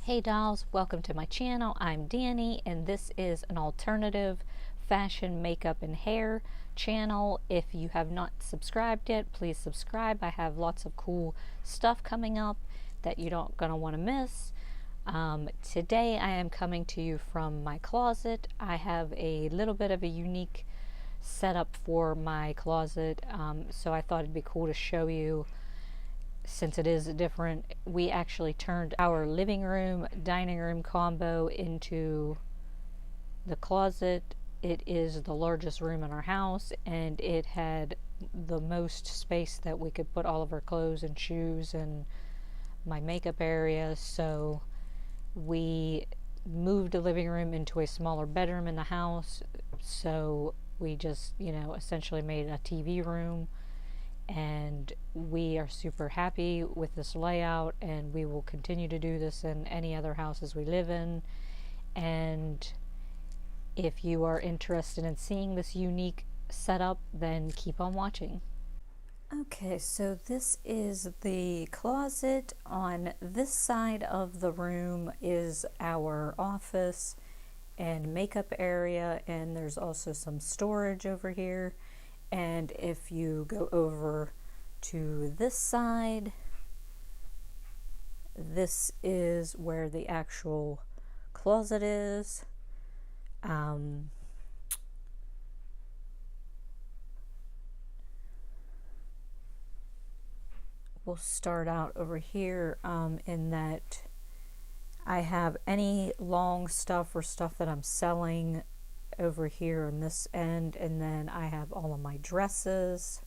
Hey dolls, welcome to my channel. I'm Dani and this is an alternative fashion, makeup, and hair channel. If you have not subscribed yet, please subscribe. I have lots of cool stuff coming up that you don't gonna want to miss. Today I am coming to you from my closet. I have a little bit of a unique setup for my closet, so I thought it'd be cool to show you since it is different. We actually turned our living room dining room combo into the closet. It is the largest room in our house and it had the most space that we could put all of our clothes and shoes and my makeup area, so we moved the living room into a smaller bedroom in the house. So we just, essentially made a TV room, and we are super happy with this layout, and we will continue to do this in any other houses we live in. And if you are interested in seeing this unique setup, then keep on watching. Okay, so this is the closet. On this side of the room is our office and makeup area, and there's also some storage over here. And if you go over to this side, this is where the actual closet is. We'll start out over here, in that I have any long stuff or stuff that I'm selling over here on this end, and then I have all of my dresses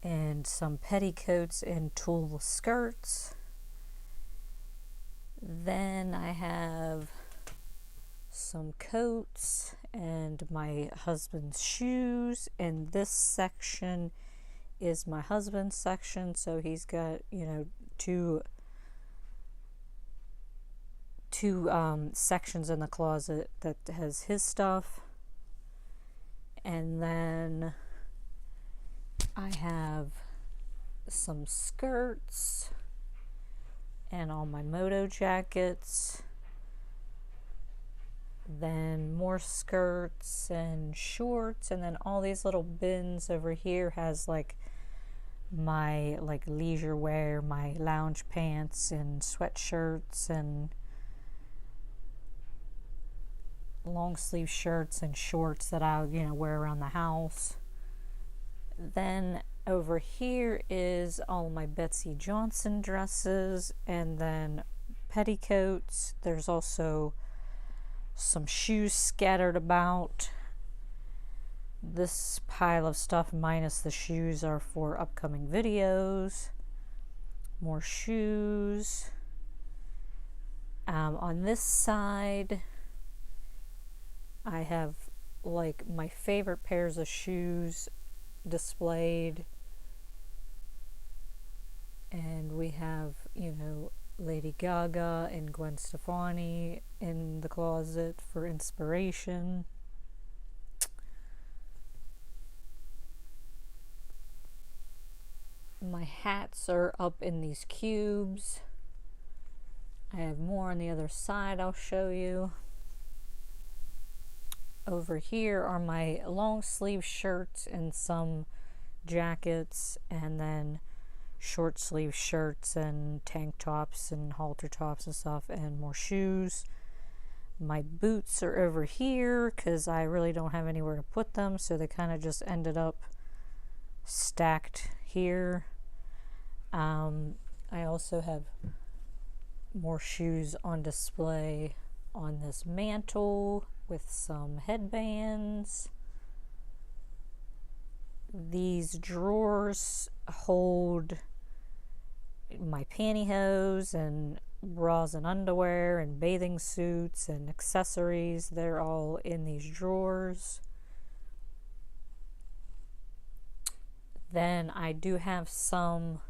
and some petticoats and tulle skirts. Then I have some coats and my husband's shoes, and this section is my husband's section, so he's got, two sections in the closet that has his stuff. And then I have some skirts and all my moto jackets, then more skirts and shorts, and then all these little bins over here has my leisure wear, my lounge pants and sweatshirts and long sleeve shirts and shorts that I wear around the house. Then over here is all my Betsy Johnson dresses and then petticoats. There's also some shoes scattered about. This pile of stuff minus the shoes are for upcoming videos. More shoes. On this side I have my favorite pairs of shoes displayed, and we have Lady Gaga and Gwen Stefani in the closet for inspiration. My hats are up in these cubes. I have more on the other side I'll show you. Over here are my long sleeve shirts and some jackets, and then short sleeve shirts and tank tops and halter tops and stuff, and more shoes. My boots are over here because I really don't have anywhere to put them, so they kind of just ended up stacked here. I also have more shoes on display on this mantle with some headbands. These drawers hold my pantyhose and bras and underwear and bathing suits and accessories. They're all in these drawers. Then I do have some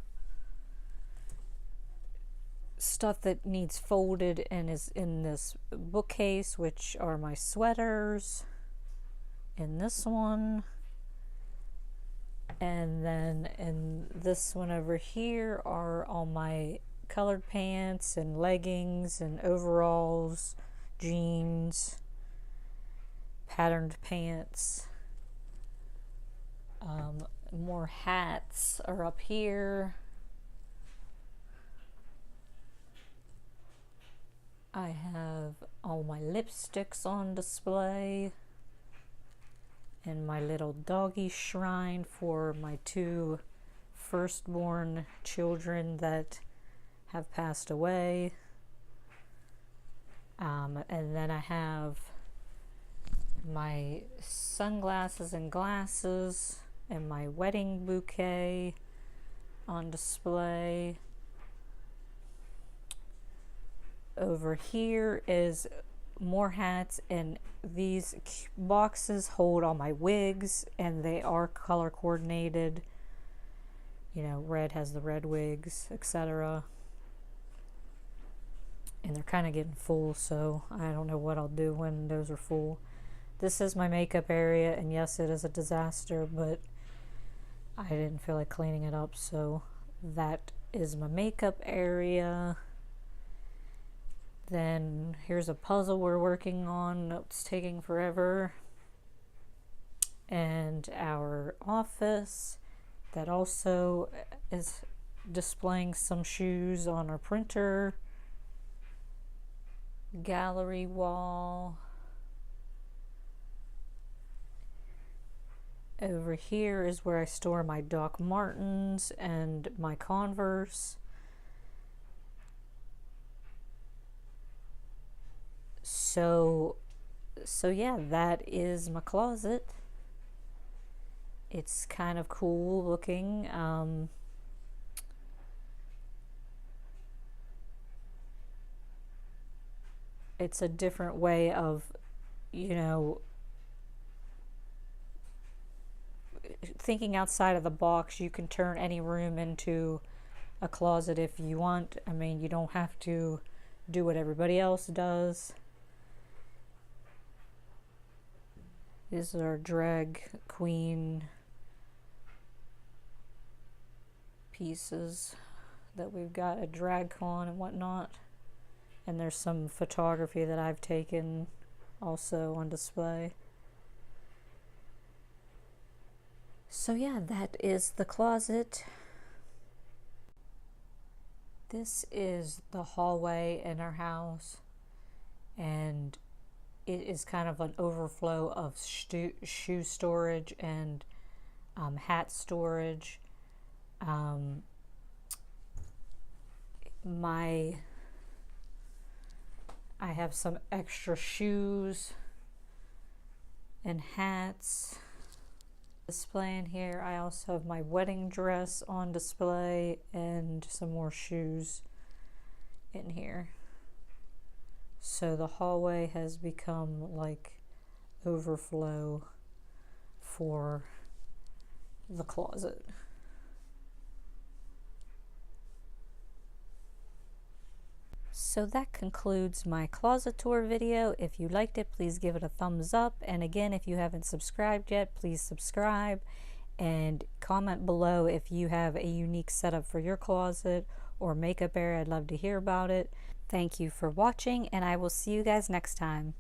stuff that needs folded and is in this bookcase, which are my sweaters in this one, and then in this one over here are all my colored pants and leggings and overalls, jeans, patterned pants. More hats are up here. I have all my lipsticks on display and my little doggy shrine for my 2 firstborn children that have passed away. And then I have my sunglasses and glasses and my wedding bouquet on display. Over here is more hats, and these boxes hold all my wigs, and they are color coordinated. You know, red has the red wigs, etc. And they're kind of getting full, so I don't know what I'll do when those are full. This is my makeup area, and yes, it is a disaster, but I didn't feel like cleaning it up, so that is my makeup area. Then here's a puzzle we're working on. It's taking forever. And our office that also is displaying some shoes on our printer. Gallery wall. Over here is where I store my Doc Martens and my Converse. So yeah, that is my closet. It's kind of cool looking. It's a different way of, you know, thinking outside of the box. You can turn any room into a closet if you want. I mean, you don't have to do what everybody else does. These are drag queen pieces that we've got a drag con and whatnot. And there's some photography that I've taken also on display. So yeah, that is the closet. This is the hallway in our house, and it is kind of an overflow of shoe storage and hat storage. I have some extra shoes and hats displaying here. I also have my wedding dress on display and some more shoes in here. So the hallway has become like overflow for the closet. So that concludes my closet tour video. If you liked it, please give it a thumbs up. And again, if you haven't subscribed yet, please subscribe and comment below if you have a unique setup for your closet or makeup area. I'd love to hear about it. Thank you for watching, and I will see you guys next time.